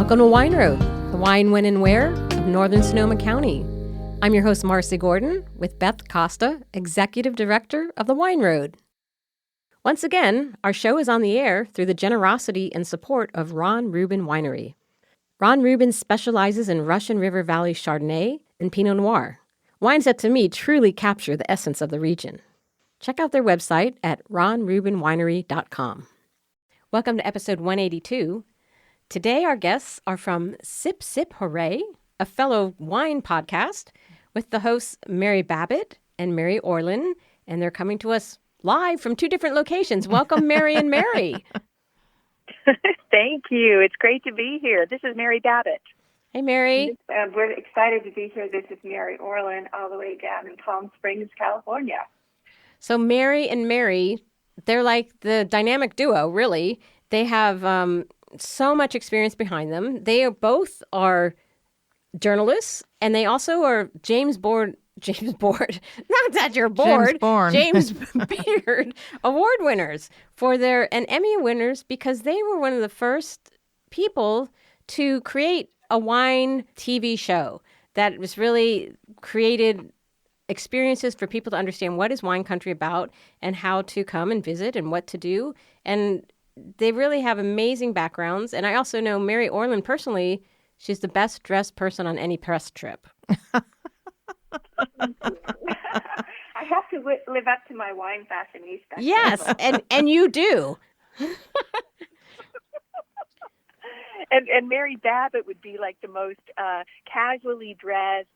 Welcome to Wine Road, the wine, when, and where of Northern Sonoma County. I'm your host, Marcy Gordon, with Beth Costa, Executive Director of the Wine Road. Once again, our show is on the air through the generosity and support of Rubin Winery. Rubin specializes in Russian River Valley Chardonnay and Pinot Noir, wines that to me truly capture the essence of the region. Check out their website at ronrubinwinery.com. Welcome to episode 182. Today our guests are from Sip Sip Hooray, a fellow wine podcast, with the hosts Mary Babbitt and Mary Orlin, and they're coming to us live from two different locations. Welcome, Mary and Mary. Thank you. It's great to be here. This is Mary Babbitt. Hey, Mary. We're excited to be here. This is Mary Orlin, all the way down in Palm Springs, California. So Mary and Mary, they're like the dynamic duo, really. They have so much experience behind them. They both are journalists, and they also are James Beard, not that you're bored, James Beard award winners and Emmy winners, because they were one of the first people to create a wine TV show that was really created experiences for people to understand what is wine country about and how to come and visit and what to do. And they really have amazing backgrounds. And I also know Mary Orlin personally. She's the best dressed person on any press trip. I have to live up to my wine fashionista. Yes, and you do. And Mary Babbitt would be like the most casually dressed,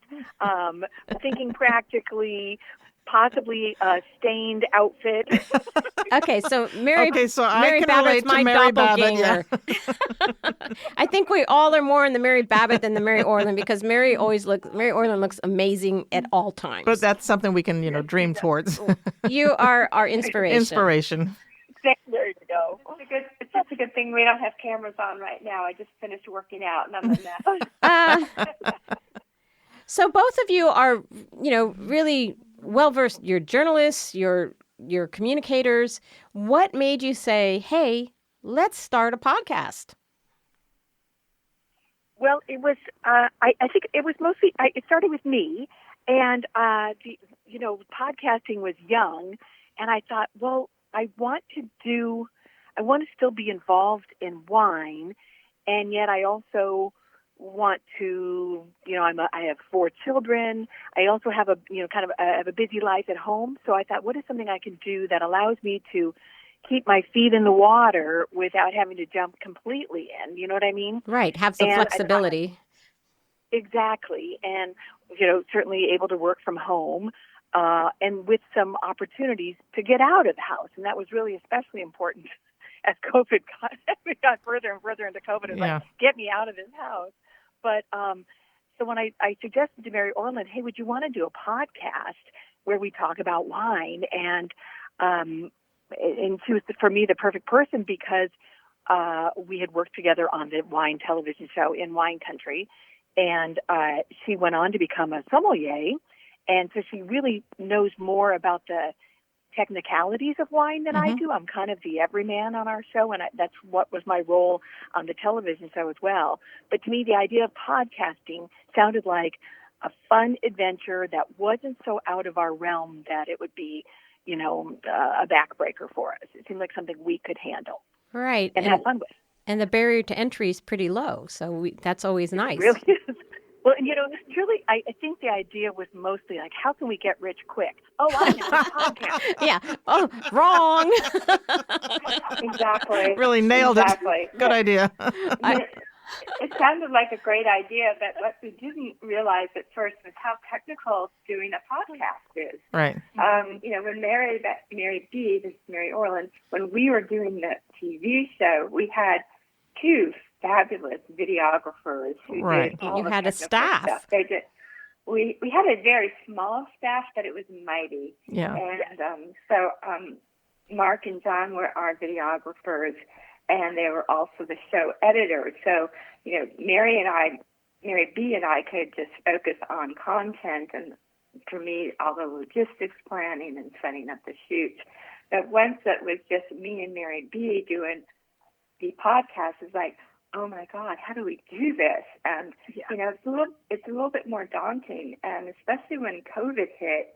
thinking practically, possibly stained outfit. Okay, so Mary Babbitt's my Mary doppelganger. Babbitt, yeah. I think we all are more in the Mary Babbitt than the Mary Orlin, because Mary Orlin looks amazing at all times. But that's something we can, dream towards. You are our inspiration. Inspiration. There you go. It's such a good thing we don't have cameras on right now. I just finished working out, and I'm in that. So both of you are, really well-versed. You're journalists, you're communicators. What made you say, hey, let's start a podcast? Well, it was, I think it was mostly, it started with me, and, podcasting was young, and I thought, well, I want to still be involved in wine, and yet I also want to, I have 4 children. I also have a busy life at home. So I thought, what is something I can do that allows me to keep my feet in the water without having to jump completely in? You know what I mean? Right. Have some flexibility. Exactly. And, certainly able to work from home. And with some opportunities to get out of the house. And that was really especially important as COVID got further and further into COVID. It was like, get me out of this house. But so when I suggested to Mary Orlin, hey, would you want to do a podcast where we talk about wine? And she was, for me, the perfect person, because we had worked together on the wine television show in Wine Country. And she went on to become a sommelier. And so she really knows more about the technicalities of wine than I do. I'm kind of the everyman on our show, and that's what was my role on the television show as well. But to me, the idea of podcasting sounded like a fun adventure that wasn't so out of our realm that it would be, a backbreaker for us. It seemed like something we could handle. Right. And have fun with. And the barrier to entry is pretty low, so that's always nice. It really is. Well, and truly, I think the idea was mostly like, how can we get rich quick? Oh, I know, a podcast. Yeah. Oh, wrong. Exactly. Really nailed it. Good idea. It sounded like a great idea, but what we didn't realize at first was how technical doing a podcast is. Right. When Mary B, this is Mary Orlin, when we were doing the TV show, we had 2 fabulous videographers who did all You the had a staff. Stuff. They did. We had a very small staff, but it was mighty. Yeah. And so Mark and John were our videographers, and they were also the show editors. So Mary B and I could just focus on content, and for me, all the logistics planning and setting up the shoots. But once it was just me and Mary B doing the podcast, it's like, oh my God, how do we do this? And it's a little bit more daunting, and especially when COVID hit.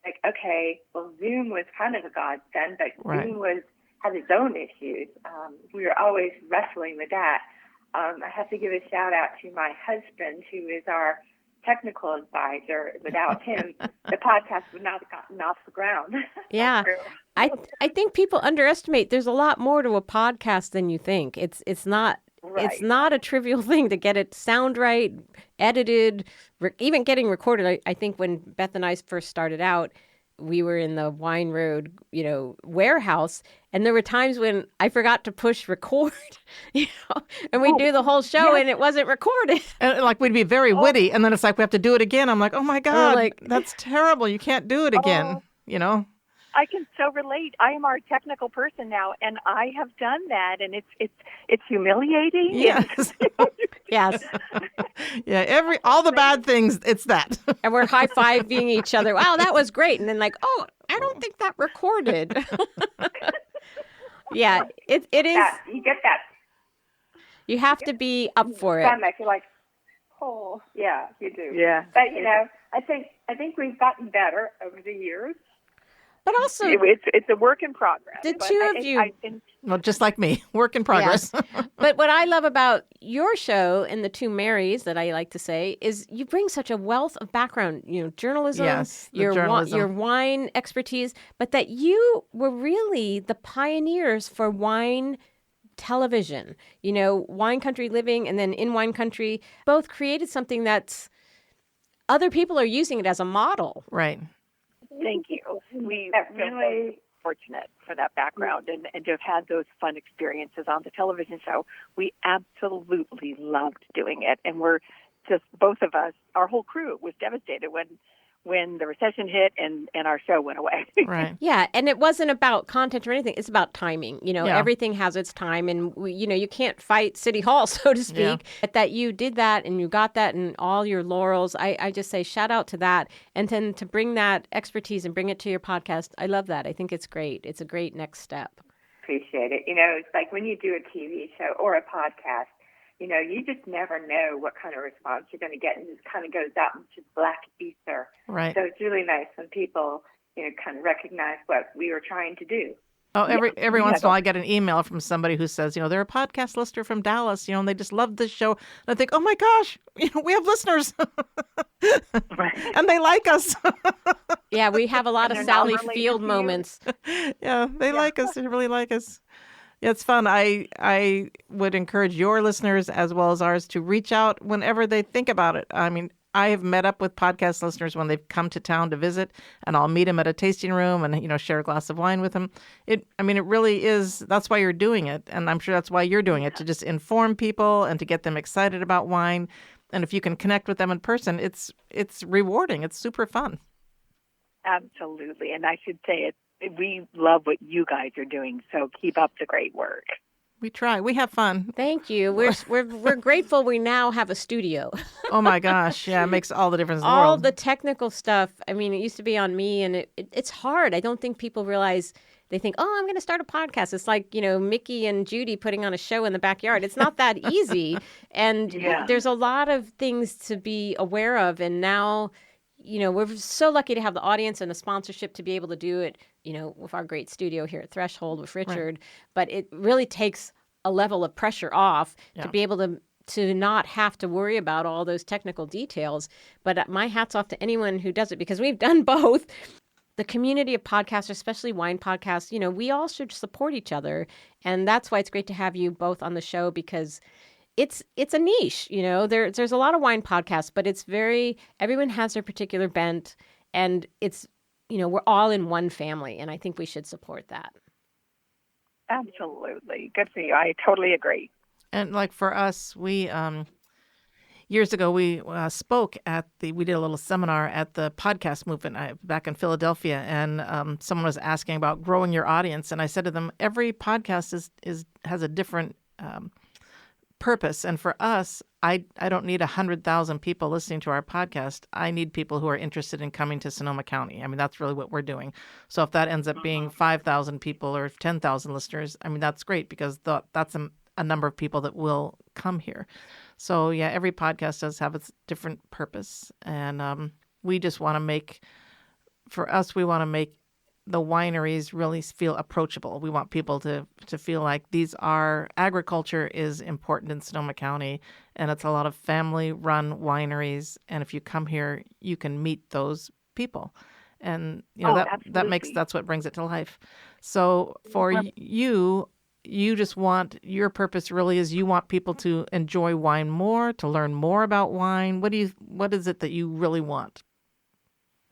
Like, okay, well, Zoom was kind of a godsend, but Right. Zoom had its own issues. We were always wrestling with that. I have to give a shout out to my husband, who is our technical advisor. Without him, the podcast would not have gotten off the ground. Yeah. I think people underestimate there's a lot more to a podcast than you think. It's not Right. It's not a trivial thing to get it sound right, edited, even getting recorded. I think when Beth and I first started out, we were in the Wine Road, warehouse, and there were times when I forgot to push record, and we'd do the whole show and it wasn't recorded. And like we'd be very witty, and then it's like we have to do it again. I'm like, oh my God, that's terrible. You can't do it again, I can so relate. I am our technical person now, and I have done that, and it's humiliating. Yes. Yes. Yeah. All the bad things. It's that. And we're high-fiving each other. Wow, that was great. And then I don't think that recorded. Yeah, it is. Yeah, you get that. You have to be up for it. I feel like, oh, yeah, you do. Yeah. But I think we've gotten better over the years. But also, it's a work in progress. The two of you, well, just like me, work in progress. Yeah. But what I love about your show and the two Marys that I like to say is you bring such a wealth of background, journalism, yes, your wine expertise, but that you were really the pioneers for wine television. Wine Country Living and then In Wine Country both created something that's other people are using it as a model. Right. Thank you. We feel so fortunate for that background and to have had those fun experiences on the television show. We absolutely loved doing it. And we're just, both of us, our whole crew was devastated when the recession hit and our show went away. Right. Yeah. And it wasn't about content or anything. It's about timing. Everything has its time. And, you can't fight City Hall, so to speak. Yeah. But that you did that and you got that and all your laurels. I just say shout out to that. And then to bring that expertise and bring it to your podcast. I love that. I think it's great. It's a great next step. Appreciate it. It's like when you do a TV show or a podcast, you just never know what kind of response you're going to get, and it kind of goes out into black ether. Right. So it's really nice when people, kind of recognize what we were trying to do. Oh, every once in a while I get an email from somebody who says, they're a podcast listener from Dallas, and they just love this show. And I think, oh my gosh, we have listeners. And they like us. Yeah, we have a lot of Sally Field moments. Yeah, they like us. They really like us. Yeah, it's fun. I would encourage your listeners as well as ours to reach out whenever they think about it. I mean, I have met up with podcast listeners when they've come to town to visit, and I'll meet them at a tasting room and, share a glass of wine with them. It really is, that's why you're doing it. And I'm sure that's why you're doing it, to just inform people and to get them excited about wine. And if you can connect with them in person, it's rewarding. It's super fun. Absolutely. And I should say we love what you guys are doing, so keep up the great work. We try. We have fun. Thank you. We're grateful we now have a studio. Oh my gosh. Yeah, it makes all the difference in the world. All the technical stuff. I mean, it used to be on me, and it's hard. I don't think people realize. They think, oh, I'm going to start a podcast. It's like, Mickey and Judy putting on a show in the backyard. It's not that easy. And there's a lot of things to be aware of. And now, we're so lucky to have the audience and the sponsorship to be able to do it, with our great studio here at Threshold with Richard. Right. But it really takes a level of pressure off to be able to not have to worry about all those technical details. But my hat's off to anyone who does it, because we've done both. The community of podcasters, especially wine podcasts, we all should support each other. And that's why it's great to have you both on the show, because it's a niche, there's a lot of wine podcasts, but it's everyone has their particular bent, and it's, we're all in one family, and I think we should support that. Absolutely. Good for you. I totally agree. And like for us, we, years ago, we spoke we did a little seminar at the podcast movement back in Philadelphia, and someone was asking about growing your audience. And I said to them, every podcast has a different purpose. And for us, I don't need 100,000 people listening to our podcast. I need people who are interested in coming to Sonoma County. I mean, that's really what we're doing. So if that ends up being 5,000 people or 10,000 listeners, I mean, that's great, because that's a number of people that will come here. So, yeah, every podcast does have its different purpose. And we just want to make, for us, we want to make the wineries really feel approachable. We want people to feel like agriculture is important in Sonoma County, and it's a lot of family-run wineries. And if you come here, you can meet those people. And, that's what brings it to life. So for you just want, your purpose really is you want people to enjoy wine more, to learn more about wine. What is it that you really want?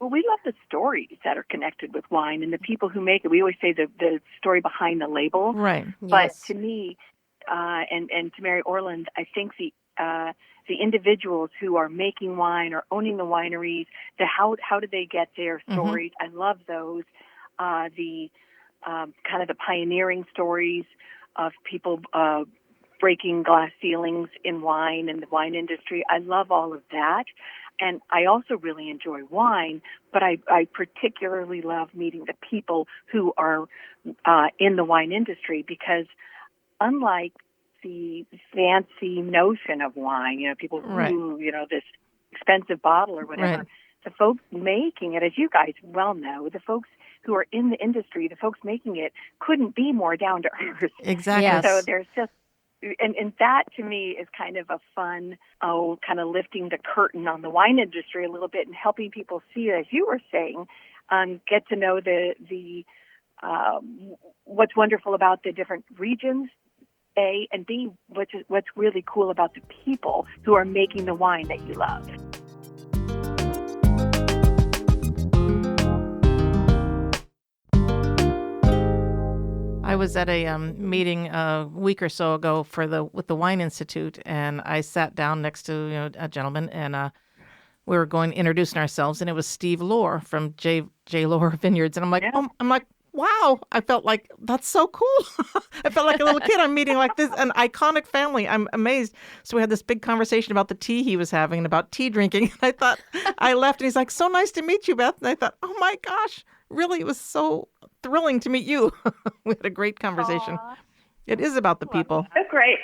Well, we love the stories that are connected with wine and the people who make it. We always say the story behind the label. Right. But to me, and to Mary Orlin, I think the individuals who are making wine or owning the wineries, how do they get their stories? I love those. The kind of the pioneering stories of people breaking glass ceilings in wine and the wine industry. I love all of that. And I also really enjoy wine, but I particularly love meeting the people who are in the wine industry, because unlike the fancy notion of wine, people who, this expensive bottle or whatever, the folks making it, as you guys well know, the folks who are in the industry, the folks making it couldn't be more down to earth. Exactly. Yes. So there's just, and that to me is kind of a fun, kind of lifting the curtain on the wine industry a little bit and helping people see, as you were saying, get to know the what's wonderful about the different regions, A, and B, what's really cool about the people who are making the wine that you love. I was at a meeting a week or so ago with the Wine Institute, and I sat down next to a gentleman, and we were introducing ourselves, and it was Steve Lohr from J. Lohr Vineyards, and I'm like, wow! I felt like that's so cool. I felt like a little kid. I'm meeting like this an iconic family. I'm amazed. So we had this big conversation about the tea he was having and about tea drinking. And I thought, I left, and he's like, "So nice to meet you, Beth." And I thought, oh my gosh, really, it was so thrilling to meet you. We had a great conversation. Aww. It is about the people. So great.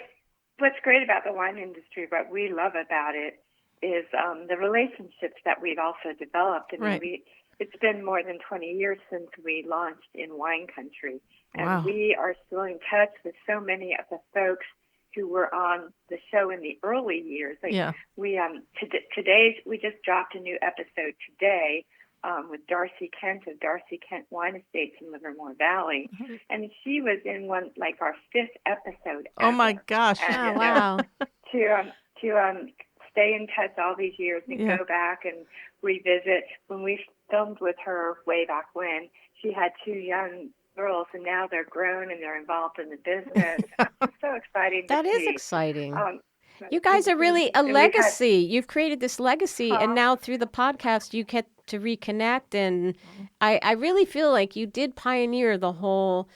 What's great about the wine industry, what we love about it, is the relationships that we've also developed. It's been more than 20 years since we launched in wine country, and we are still in touch with so many of the folks who were on the show in the early years. We we just dropped a new episode today with Darcy Kent of Darcy Kent Wine Estates in Livermore Valley, and she was in our 5th episode. Oh my gosh! And, wow! To stay in touch all these years and go back and revisit. When we filmed with her way back when, she had 2 young girls, and now they're grown and they're involved in the business. It's so exciting. That is exciting. You guys are really a legacy. You've created this legacy, and now through the podcast, you get to reconnect. And I really feel like you did pioneer the whole,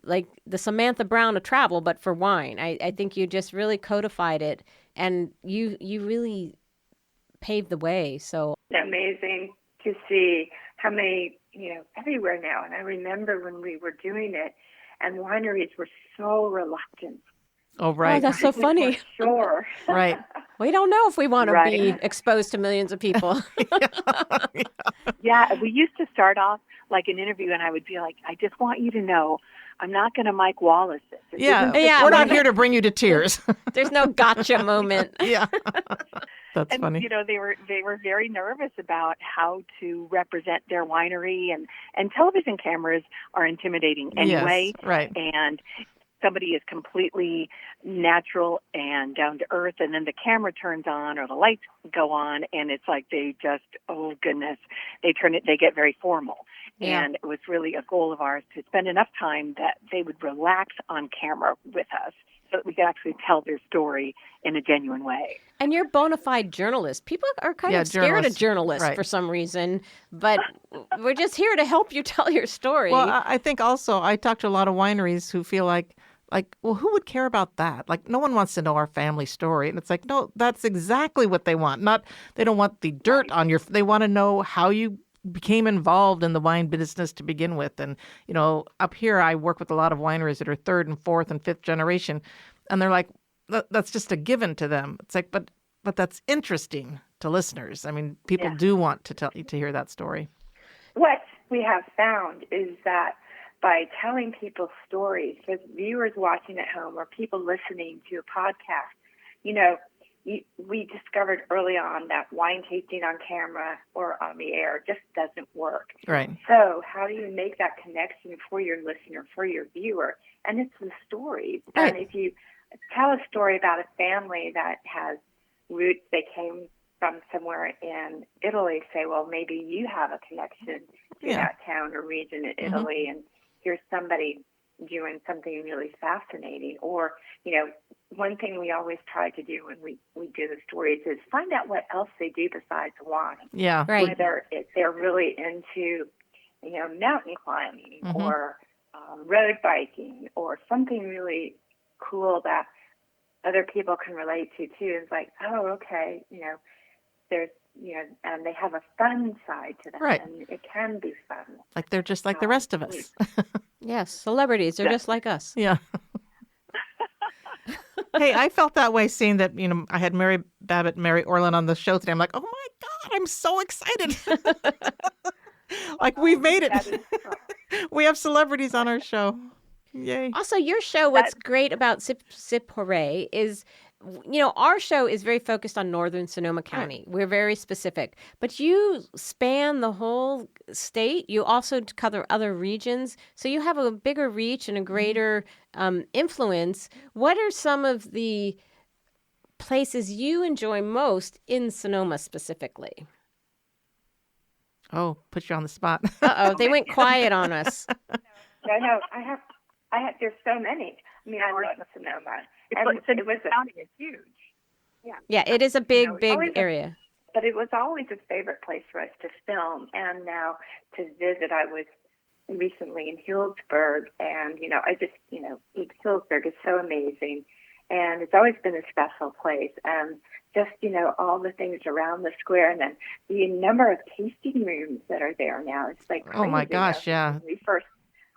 like the Samantha Brown of travel, but for wine. I think you just really codified it, and you really paved the way. So amazing to see how many, everywhere now. And I remember when we were doing it, and wineries were so reluctant. Oh, right. Oh, that's so funny. Sure. Right. We don't know if we want to be exposed to millions of people. Yeah, we used to start off like an interview, and I would be like, I just want you to know, I'm not going to Mike Wallace this. We're not here to bring you to tears. There's no gotcha moment. Yeah. That's funny. They were very nervous about how to represent their winery, and television cameras are intimidating anyway. Yes, right. And somebody is completely natural and down to earth, and then the camera turns on or the lights go on, and it's like they just, oh goodness, they get very formal. Yeah. And it was really a goal of ours to spend enough time that they would relax on camera with us so that we could actually tell their story in a genuine way. And you're bona fide journalists. People are kind of scared of journalists for some reason, but we're just here to help you tell your story. Well, I think also I talk to a lot of wineries who feel like, well, who would care about that? Like, no one wants to know our family story. And it's like, no, that's exactly what they want. They don't want the dirt on they want to know how you became involved in the wine business to begin with. And, up here I work with a lot of wineries that are third and fourth and fifth generation. And they're like, that's just a given to them. It's like, but that's interesting to listeners. I mean, people do want to hear that story. What we have found is that by telling people's stories, so viewers watching at home or people listening to a podcast, we discovered early on that wine tasting on camera or on the air just doesn't work. Right. So how do you make that connection for your listener, for your viewer? And it's the stories. Right. And if you tell a story about a family that has roots, they came from somewhere in Italy, say, well, maybe you have a connection to that town or region in Italy, and here's somebody doing something really fascinating. Or, one thing we always try to do when we do the stories is find out what else they do besides wine. Yeah. Right. Whether they're really into, mountain climbing or road biking or something really cool that other people can relate to too. It's like, oh, okay, there's, and they have a fun side to them. Right. And it can be fun. Like they're just like the rest of us. Yes, celebrities. They're just like us. Yeah. Hey, I felt that way seeing that, I had Mary Babbit and Mary Orlin on the show today. I'm like, oh my God, I'm so excited. Like we've made it. We have celebrities on our show. Yay. Also, your show, what's great about Sip Hooray is, our show is very focused on northern Sonoma County. Right. We're very specific. But you span the whole state. You also cover other regions. So you have a bigger reach and a greater influence. What are some of the places you enjoy most in Sonoma specifically? Oh, put you on the spot. Uh-oh, they went quiet on us. No, I have, there's so many. I mean, I love Sonoma. County is huge. Yeah, it is a big area. But it was always a favorite place for us to film, and now to visit. I was recently in Healdsburg, and I just Healdsburg is so amazing, and it's always been a special place. And just all the things around the square, and then the number of tasting rooms that are there now. It's like crazy. Oh my gosh, yeah. When we first,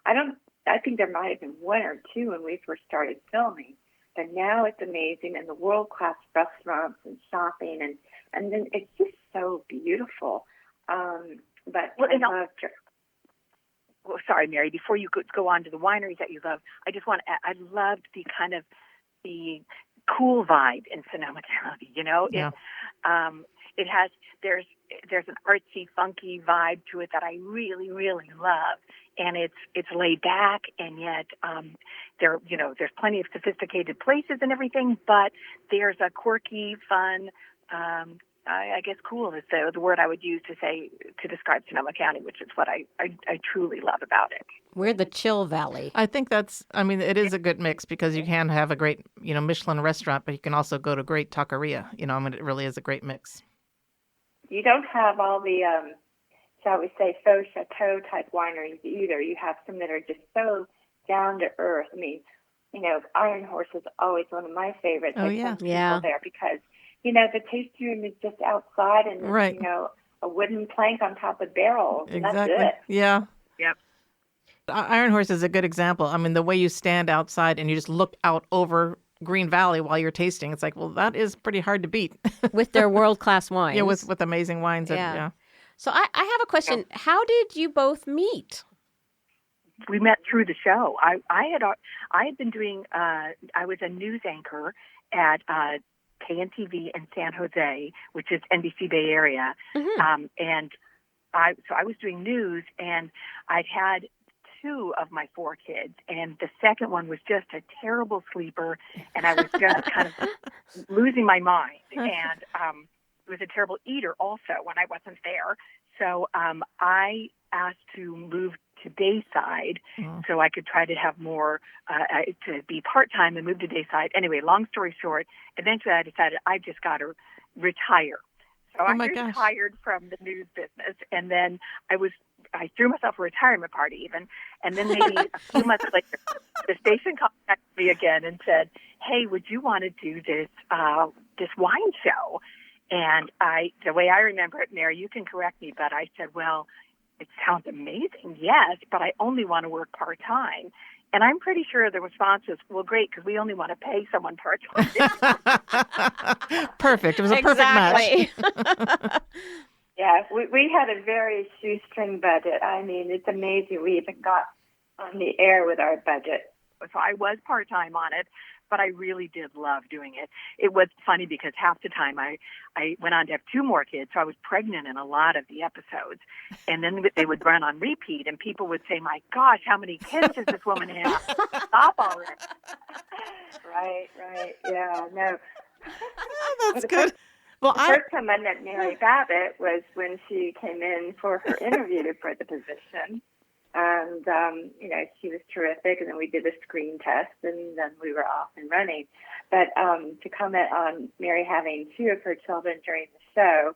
I think there might have been one or two when we first started filming. But now it's amazing, and the world-class restaurants and shopping, and then it's just so beautiful. Sorry, Mary, before you go on to the wineries that you love, I loved the kind of the cool vibe in Sonoma County, Yeah. It has, there's an artsy, funky vibe to it that I really, really love. And it's laid back, and yet there's plenty of sophisticated places and everything, but there's a quirky, fun, I guess cool is the word I would use to describe Sonoma County, which is what I truly love about it. We're the chill valley. I think it is a good mix because you can have a great, Michelin restaurant, but you can also go to great taqueria. It really is a great mix. You don't have all the, shall we say, faux chateau type wineries either. You have some that are just so down to earth. I mean, Iron Horse is always one of my favorites. Oh, yeah. People there because, the tasting room is just outside and, right. A wooden plank on top of barrels. And exactly. That's it. Yeah. Yep. Iron Horse is a good example. I mean, the way you stand outside and you just look out over Green Valley while you're tasting, it's like, well, that is pretty hard to beat. With their world-class wines. Yeah, with amazing wines. Yeah. So I have a question. How did you both meet? We met through the show. I had been doing, I was a news anchor at KNTV in San Jose, which is NBC Bay Area. Mm-hmm. And I was doing news, and I'd had 2 of my 4 kids, and the second one was just a terrible sleeper, and I was just kind of losing my mind. And was a terrible eater also when I wasn't there. So I asked to move to Dayside so I could try to have more, to be part-time and move to Dayside. Anyway, long story short, eventually I decided I just got to retire. So I retired from the news business, and then I threw myself a retirement party even, and then maybe a few months later, the station contacted me again and said, hey, would you want to do this wine show? And the way I remember it, Mary, you can correct me, but I said, well, it sounds amazing, yes, but I only want to work part-time. And I'm pretty sure the response was, well, great, because we only want to pay someone part-time. Perfect. It was a perfect match. Yeah, we had a very shoestring budget. I mean, it's amazing. We even got on the air with our budget. So I was part-time on it, but I really did love doing it. It was funny because half the time I went on to have 2 more kids, so I was pregnant in a lot of the episodes. And then they would run on repeat, and people would say, my gosh, how many kids does this woman have? Stop already. Right, yeah, no. That's good. Well, the first time I met Mary Babbit was when she came in for her interview for the position. And, she was terrific. And then we did a screen test, and then we were off and running. But to comment on Mary having 2 of her children during the show,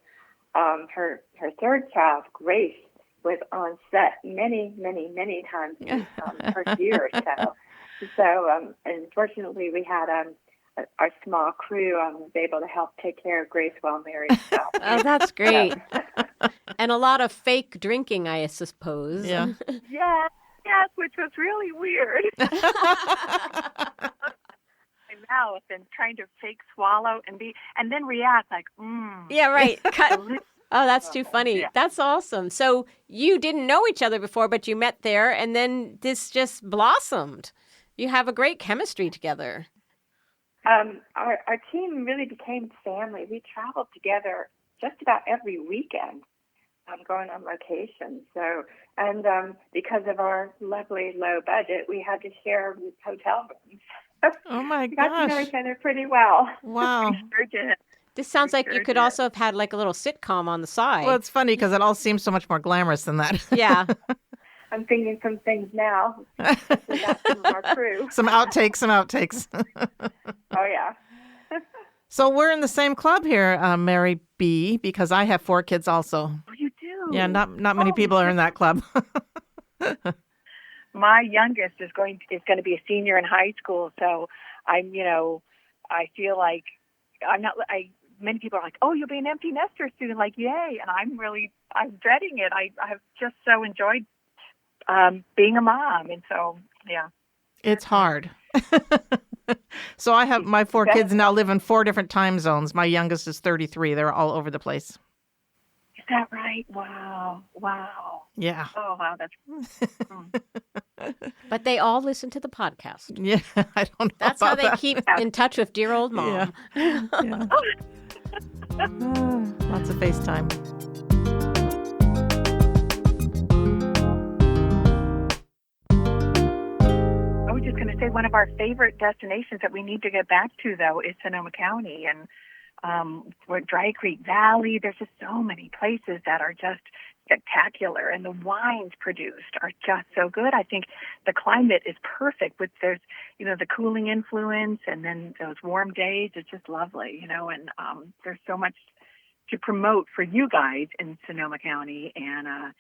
her third child, Grace, was on set many, many, many times in the first year or so. So, unfortunately, we had our small crew was able to help take care of Grace while Mary was out. Oh, that's great. And a lot of fake drinking, I suppose. Yeah. Yes, which was really weird. My mouth and trying to fake swallow and then react like, Yeah, right. Oh, that's too funny. Yeah. That's awesome. So you didn't know each other before, but you met there, and then this just blossomed. You have a great chemistry together. Our team really became family. We traveled together just about every weekend, going on location. So, and because of our lovely low budget, we had to share hotel rooms. Oh my gosh! We got to know each other pretty well. Wow. This sounds like you could also have had like a little sitcom on the side. Well, it's funny because it all seems so much more glamorous than that. Yeah. I'm thinking some things now. We got some of our crew. Some outtakes. Oh, yeah. So we're in the same club here, Mary B., because I have 4 kids also. Oh, you do? Yeah, not many people are in that club. My youngest is going to be a senior in high school, so I feel like many people are like, oh, you'll be an empty nester soon, like, yay. And I'm dreading it. I have just so enjoyed being a mom. And so, yeah. It's hard. So I have my 4 kids now live in 4 different time zones. My youngest is 33. They're all over the place. Is that right? Wow. Yeah. Oh, wow. That's... But they all listen to the podcast. Yeah, I don't know. That's how they keep in touch with dear old mom. Yeah. Lots of FaceTime. I was just going to say one of our favorite destinations that we need to get back to, though, is Sonoma County. And we're Dry Creek Valley. There's just so many places that are just spectacular, and the wines produced are just so good. I think the climate is perfect with there's the cooling influence, and then those warm days. It's just lovely, and there's so much to promote for you guys in Sonoma County, and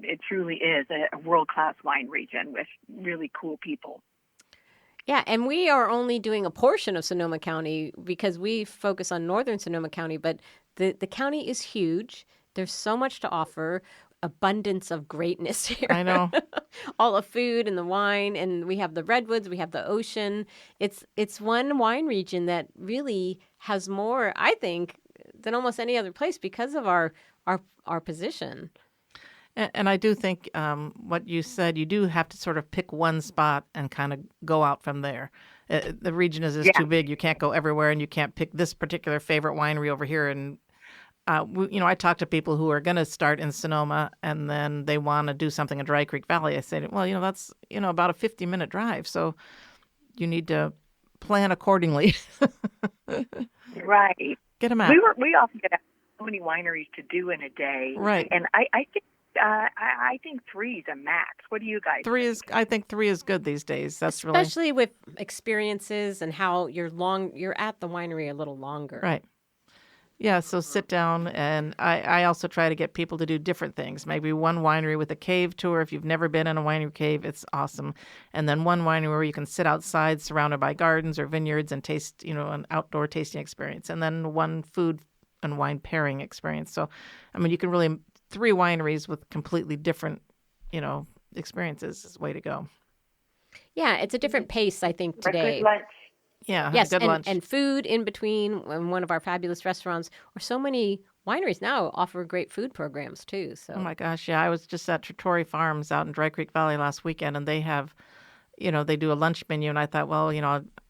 it truly is a world-class wine region with really cool people. Yeah, and we are only doing a portion of Sonoma County because we focus on northern Sonoma County, but the county is huge. There's so much to offer, abundance of greatness here. I know. All the food and the wine, and we have the redwoods, we have the ocean. It's one wine region that really has more, I think, than almost any other place because of our position. And I do think what you said, you do have to sort of pick one spot and kind of go out from there. The region is too big. You can't go everywhere, and you can't pick this particular favorite winery over here. And, I talk to people who are going to start in Sonoma, and then they want to do something in Dry Creek Valley. I say, well, that's, about a 50-minute drive. So you need to plan accordingly. Right. Get them out. We often get so many wineries to do in a day. Right. And I think 3 is a max. What do you guys think? I think 3 is good these days. That's especially with experiences and how you're at the winery a little longer. Right. Yeah, so sit down, and I also try to get people to do different things. Maybe one winery with a cave tour. If you've never been in a winery cave, it's awesome. And then one winery where you can sit outside surrounded by gardens or vineyards and taste, an outdoor tasting experience. And then one food and wine pairing experience. So, I mean, you can really, 3 wineries with completely different, experiences is the way to go. Yeah, it's a different pace, I think, For today. good lunch. Yeah, Yes, good lunch. and food in between, in one of our fabulous restaurants, or so many wineries now offer great food programs too. So. Oh my gosh, yeah. I was just at Trattori Farms out in Dry Creek Valley last weekend, and they have, they do a lunch menu, and I thought, well,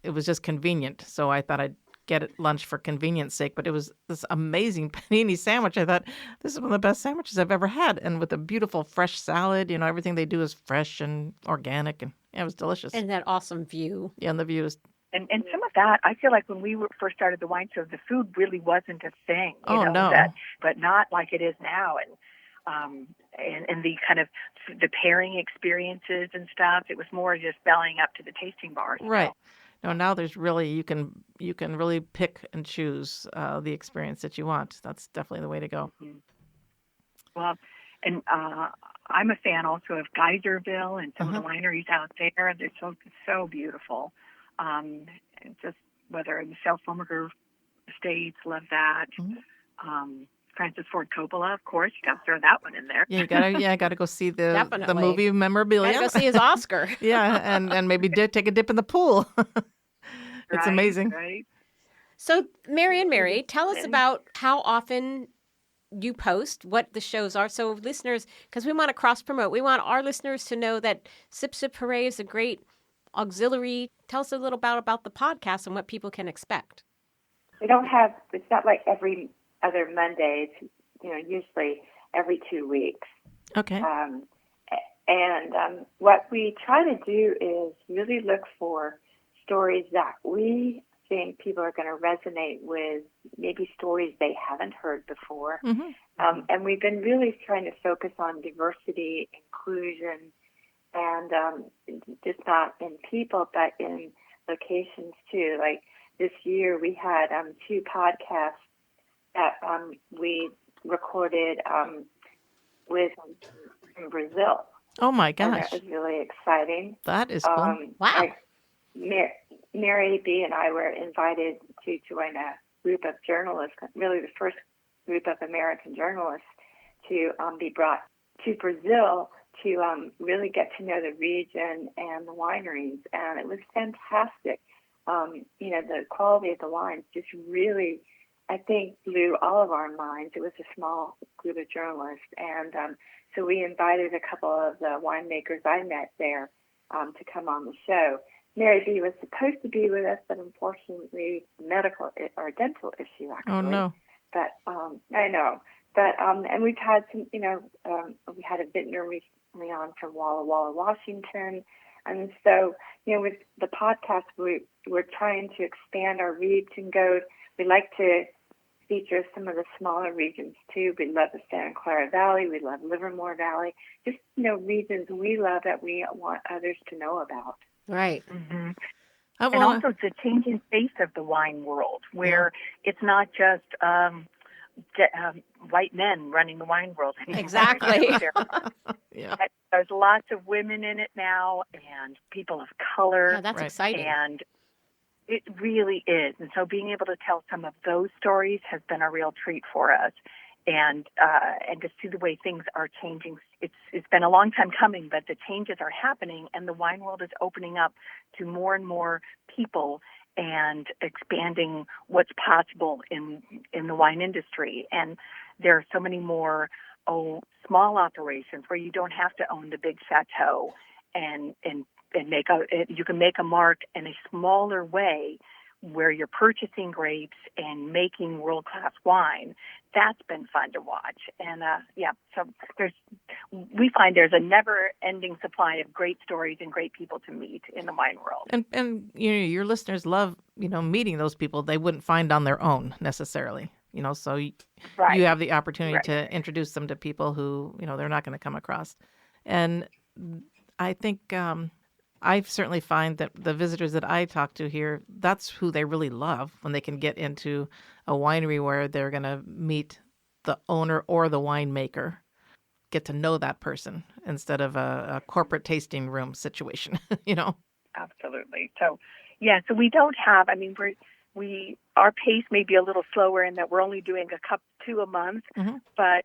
it was just convenient. So I thought I'd get it lunch for convenience sake, but it was this amazing panini sandwich. I thought, this is one of the best sandwiches I've ever had. And with a beautiful fresh salad, everything they do is fresh and organic, and it was delicious. And that awesome view. Yeah, and the view is... And some of that, I feel like when we first started the wine show, the food really wasn't a thing. No. But not like it is now. And the kind of the pairing experiences and stuff, it was more just bellying up to the tasting bars. Right. No, now there's really, you can really pick and choose the experience that you want. That's definitely the way to go. Mm-hmm. Well, and I'm a fan also of Geyserville and some of the wineries out there. They're so beautiful. And just whether in the South Fomaker Estates, love that. Francis Ford Coppola, of course, you got to throw that one in there. Yeah, gotta go see the movie memorabilia. Gotta go see his Oscar. Yeah, and maybe take a dip in the pool. It's amazing. Right. So, Mary, tell us about how often you post, what the shows are. So listeners, because we want to cross-promote, we want our listeners to know that Sip Sip Hooray is a great auxiliary. Tell us a little about the podcast and what people can expect. It's not like every other Monday. It's, usually every 2 weeks. Okay. What we try to do is really look for stories that we think people are going to resonate with, maybe stories they haven't heard before. And we've been really trying to focus on diversity, inclusion, and just not in people, but in locations too. Like this year, we had 2 podcasts that we recorded with from Brazil. Oh my gosh! And that was really exciting. That is cool. Wow. Mary B. and I were invited to join a group of journalists, really the first group of American journalists to be brought to Brazil to really get to know the region and the wineries. And it was fantastic. The quality of the wines just really, I think, blew all of our minds. It was a small group of journalists. And so we invited a couple of the winemakers I met there to come on the show. Mary B. was supposed to be with us, but unfortunately, medical or dental issue, actually. Oh, no. But I know. But and we've had some, we had a vintner recently on from Walla Walla, Washington. And so, with the podcast, we're trying to expand our reach and go. We like to feature some of the smaller regions, too. We love the Santa Clara Valley. We love Livermore Valley. Just, regions we love that we want others to know about. Right. Mm-hmm. And also the changing face of the wine world, where it's not just white men running the wine world anymore. Exactly. There's lots of women in it now, and people of color. Yeah, that's exciting. And it really is. And so being able to tell some of those stories has been a real treat for us. And to see the way things are changing, it's been a long time coming, but the changes are happening, and the wine world is opening up to more and more people and expanding what's possible in the wine industry. And there are so many more small operations where you don't have to own the big chateau and you can make a mark in a smaller way where you're purchasing grapes and making world-class wine. That's been fun to watch. And, so we find there's a never-ending supply of great stories and great people to meet in the wine world. And your listeners love, meeting those people they wouldn't find on their own necessarily. So you have the opportunity to introduce them to people who, they're not going to come across. And I think I certainly find that the visitors that I talk to here, that's who they really love when they can get into a winery where they're going to meet the owner or the winemaker, get to know that person instead of a corporate tasting room situation, Absolutely. So we don't have, our pace may be a little slower in that we're only doing two a month, but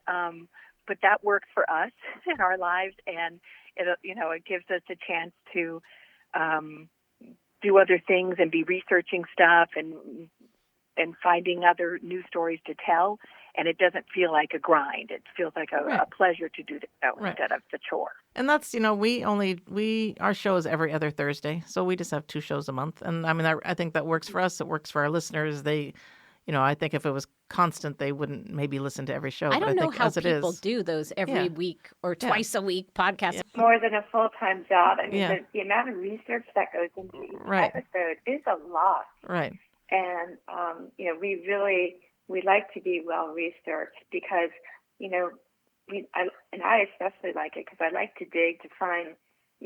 that works for us in our lives, and it gives us a chance to do other things and be researching stuff and finding other news stories to tell. And it doesn't feel like a grind. It feels like a pleasure to do the show instead of the chore. And that's, our show is every other Thursday. So we just have 2 shows a month. And I mean, I think that works for us. It works for our listeners. They, I think if it was constant, they wouldn't maybe listen to every show. I don't know how as people do those every week or twice a week podcasts. It's more than a full-time job. I mean, the amount of research that goes into each episode is a lot. Right. And, we like to be well-researched because, I especially like it because I like to dig to find,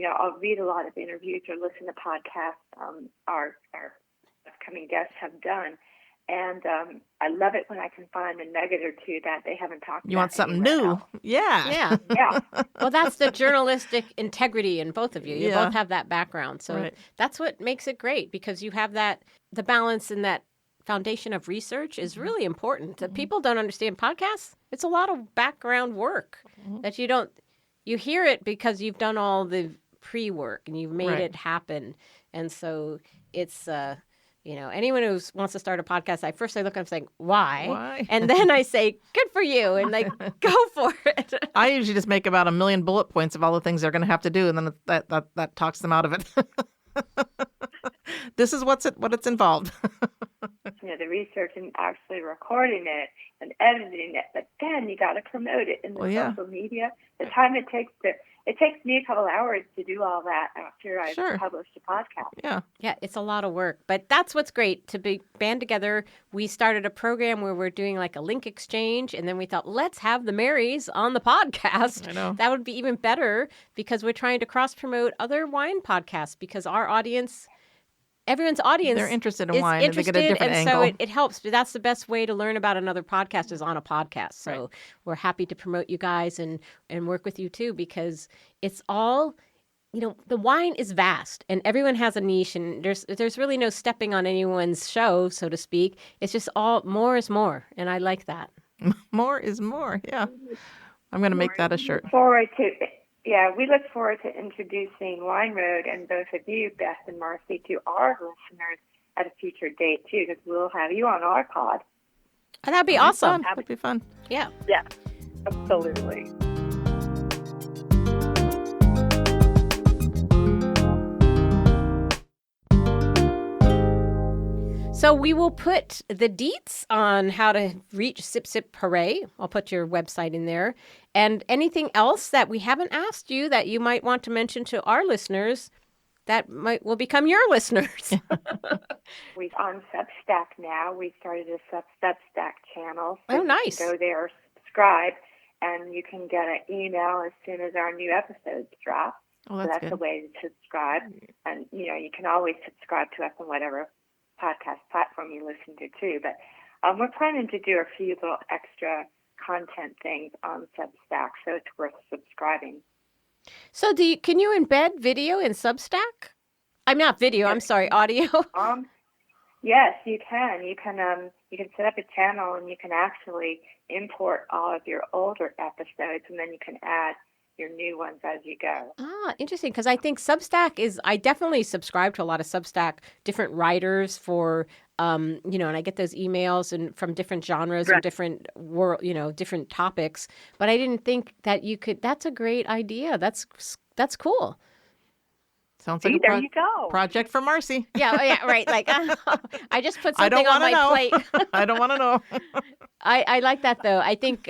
I'll read a lot of interviews or listen to podcasts our upcoming guests have done. And I love it when I can find a nugget or two that they haven't talked about. You want something new. Else. Yeah. Yeah. Well, that's the journalistic integrity in both of you. You both have that background. So that's what makes it great because you have the balance in that foundation of research is really important. People don't understand podcasts. It's a lot of background work that you hear it because you've done all the pre-work and you've made it happen. And so it's, anyone who wants to start a podcast, I look and I'm why? And then I say, good for you. And go for it. I usually just make about 1 million bullet points of all the things they're going to have to do. And then that talks them out of it. This is what it's involved. The research and actually recording it and editing it, but then you got to promote it in the social media. The time it takes me a couple hours to do all that after I've published a podcast. Yeah, it's a lot of work, but that's what's great to be band together. We started a program where we're doing like a link exchange, and then we thought, let's have the Marys on the podcast. I know. That would be even better because we're trying to cross promote other wine podcasts because everyone's audience they're interested in wine and they get a different angle. So it helps. But that's the best way to learn about another podcast is on a podcast. So we're happy to promote you guys and work with you too because it's all, the wine is vast and everyone has a niche and there's really no stepping on anyone's show, so to speak. It's just all more is more. And I like that. More is more. Yeah. I'm going to make that a shirt. We look forward to introducing Wine Road and both of you, Beth and Marcy, to our listeners at a future date, too, because we'll have you on our pod. Oh, that'd be awesome. That'd be fun. Yeah. Yeah, absolutely. So we will put the deets on how to reach Sip Sip Hooray. I'll put your website in there. And anything else that we haven't asked you that you might want to mention to our listeners that will become your listeners. We're on Substack now. We started a Substack channel. So nice. You can go there, subscribe, and you can get an email as soon as our new episodes drop. Oh, that's good. the way to subscribe. And, you can always subscribe to us on whatever podcast platform you listen to, too. But we're planning to do a few little extra content things on Substack, so it's worth subscribing. So can you embed video in Substack? I'm not video, I'm sorry, audio. Yes, you can. You can set up a channel and you can actually import all of your older episodes and then you can add your new ones as you go. Interesting, because I think Substack I definitely subscribe to a lot of Substack, different writers for, and I get those emails and from different genres and different different topics. But I didn't think that you could. That's a great idea. That's cool. Sounds like there you go. Project for Marcy. Yeah, right. Like I just put something on my plate. I don't want to know. I like that though. I think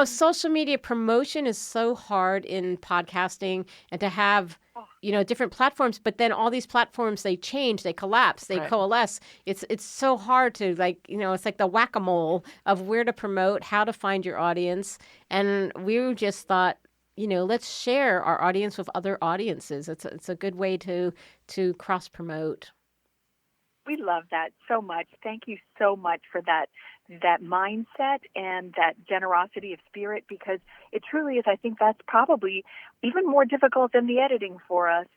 social media promotion is so hard in podcasting, and to have different platforms, but then all these platforms they change, they collapse, they coalesce. It's so hard to it's like the whack-a-mole of where to promote, how to find your audience, and we just thought, let's share our audience with other audiences. It's a good way to cross promote. We love that so much. Thank you so much for that that mindset and that generosity of spirit, because it truly is. I think that's probably even more difficult than the editing for us.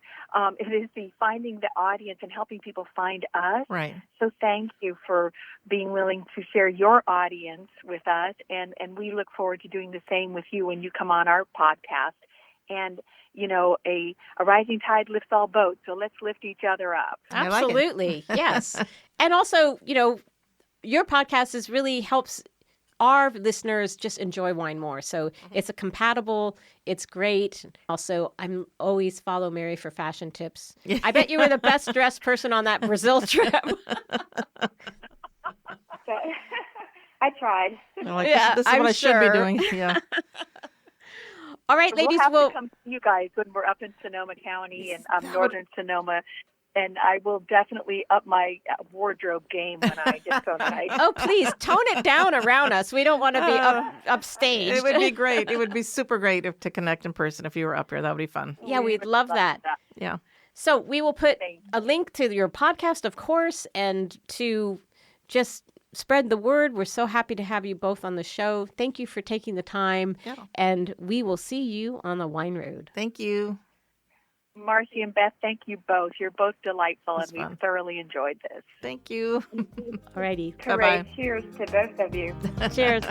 It is the finding the audience and helping people find us. Right. So thank you for being willing to share your audience with us, and we look forward to doing the same with you when you come on our podcast. And, you know, a rising tide lifts all boats, so let's lift each other up. Absolutely, yes. And also, you know, your podcast really helps our listeners just enjoy wine more. So it's a compatible, it's great. Also, I'm always follow Mary for fashion tips. I bet you were the best dressed person on that Brazil trip. I tried. This is what I should be doing. Yeah. All right, ladies. We'll have to come to you guys when we're up in Sonoma County and northern Sonoma. And I will definitely up my wardrobe game when I get so nice. Oh, please, tone it down around us. We don't want to be upstaged. It would be great. It would be super great to connect in person if you were up here. That would be fun. Yeah, we'd love that. Yeah. So we will put a link to your podcast, of course, and to just spread the word. We're so happy to have you both on the show. Thank you for taking the time. Yeah. And we will see you on the Wine Road. Thank you. Marcy and Beth, thank you both. You're both delightful, and we thoroughly enjoyed this. Thank you. All righty. Hooray. Cheers to both of you. Cheers.